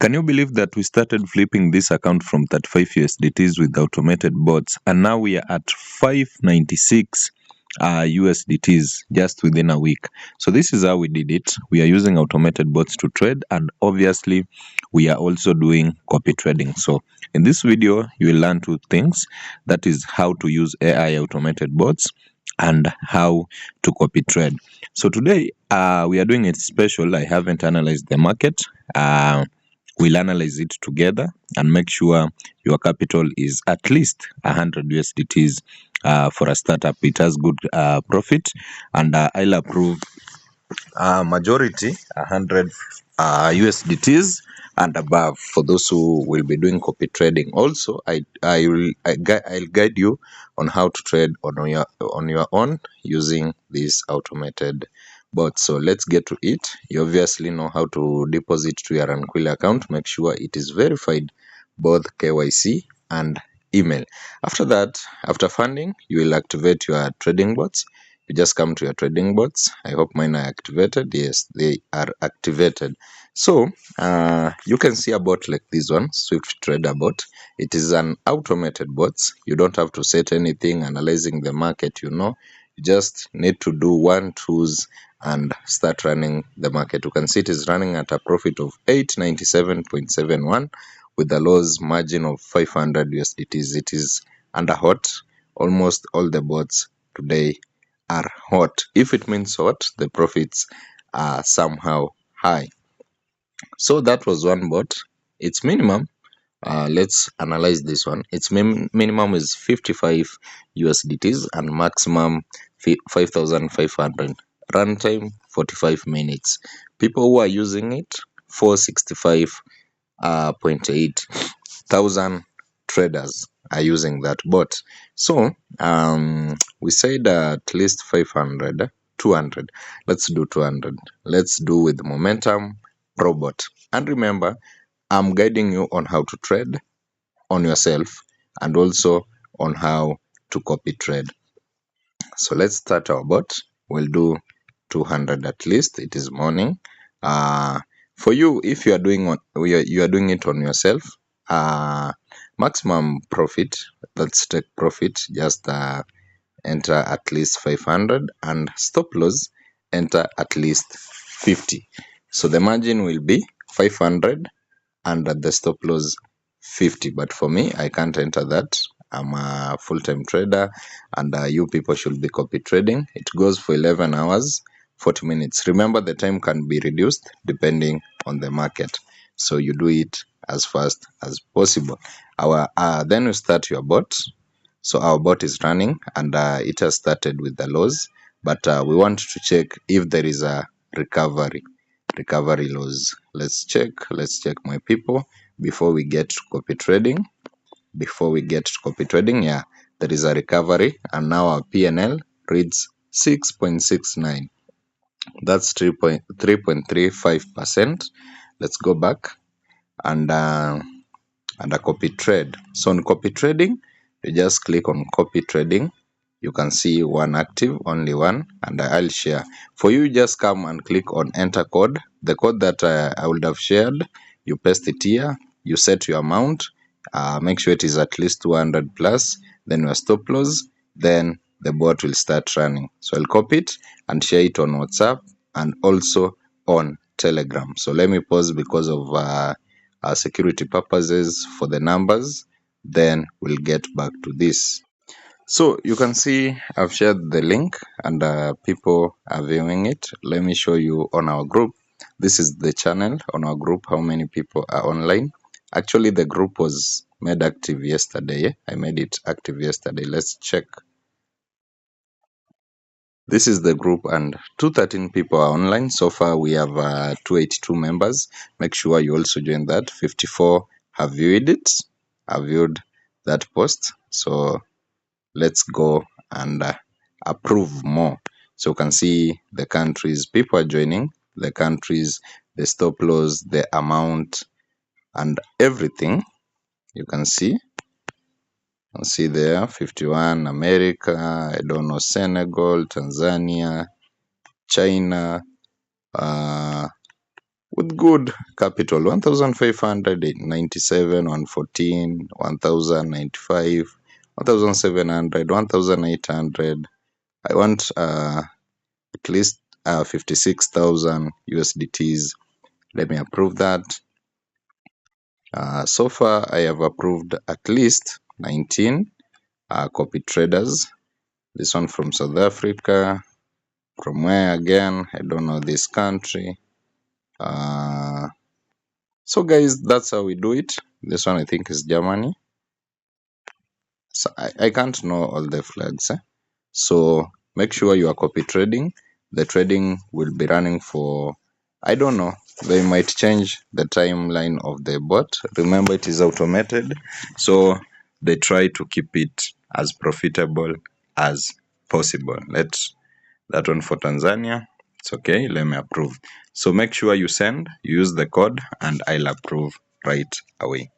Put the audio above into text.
Can you believe that we started flipping this account from 35 USDTs with automated bots, and now we are at 596 USDTs just within a week? So this is how we did it. We are using automated bots to trade, and obviously we are also doing copy trading. So in this video, you will learn two things. That is how to use AI automated bots and how to copy trade. So today we are doing it special. I haven't analyzed the market. We'll analyze it together and make sure your capital is at least 100 USDTs for a startup. It has good profit, and I'll approve majority 100 USDTs and above for those who will be doing copy trading. Also, I'll guide you on how to trade on your own using this automated bot. So let's get to it. You obviously know how to deposit to your Runquilly account. Make sure it is verified, both KYC and email. After that, after funding, you will activate your trading bots. You just come to your trading bots. I hope mine are activated. Yes, they are activated. So you can see a bot like this one, Swift Trader bot. It is an automated bot. You don't have to set anything analyzing the market. You just need to do one, twos, and start running the market. You can see it is running at a profit of 897.71 with a loss margin of 500 USDTs. It is under hot. Almost all the bots today are hot. If it means hot, the profits are somehow high. So that was one bot. Its minimum, let's analyze this one. Its minimum is 55 USDTs and maximum 5,500. Runtime 45 minutes. People who are using it 465.8 thousand traders are using that bot. So we said at least 500, 200. Let's do 200. Let's do with momentum robot. And remember, I'm guiding you on how to trade on yourself and also on how to copy trade. So let's start our bot. We'll do 200 at least. It is morning. For you, if you are doing it on yourself, maximum profit, let's take profit, just enter at least 500, and stop loss, enter at least 50. So the margin will be 500 and at the stop loss 50. But for me, I can't enter that. I'm a full-time trader, and you people should be copy trading. It goes for 11 hours 40 minutes. Remember, the time can be reduced depending on the market, so you do it as fast as possible. Then you start your bot. So our bot is running, and it has started with the loss, but we want to check if there is a recovery loss. Let's check my people before we get to copy trading. Yeah, there is a recovery, and now our PNL reads 6.69. That's 3.35%. Let's go back and a copy trade. So on copy trading, you just click on copy trading. You can see one active, only one, and I'll share. For you, just come and click on enter code. The code that I would have shared, you paste it here, you set your amount, make sure it is at least 200 plus, then your stop loss, then the bot will start running. So I'll copy it and share it on WhatsApp and also on Telegram. So let me pause because of security purposes for the numbers, then we'll get back to this. So you can see I've shared the link, and people are viewing it. Let me show you on our group. This is the channel on our group, how many people are online. Actually, the group was made active yesterday. I made it active yesterday. Let's check. This is the group, and 213 people are online. So far, we have 282 members. Make sure you also join that. 54 have viewed it, have viewed that post. So let's go and approve more. So you can see the countries people are joining, the countries, the stop loss, the amount, and everything. You can see there 51 America, I don't know, Senegal, Tanzania, China, with good capital. 1,597, 114, 1,095, 1,700, 1,800. I want at least 56,000 USDTs. Let me approve that. So far, I have approved at least 19 copy traders. This one from South Africa. From where again? I don't know this country. So guys, that's how we do it. This one I think is Germany. So I can't know all the flags. So make sure you are copy trading. The trading will be running for, I don't know, they might change the timeline of the bot. Remember, it is automated, so they try to keep it as profitable as possible. Let's that one for Tanzania. It's okay. Let me approve. So make sure you send, use the code, and I'll approve right away.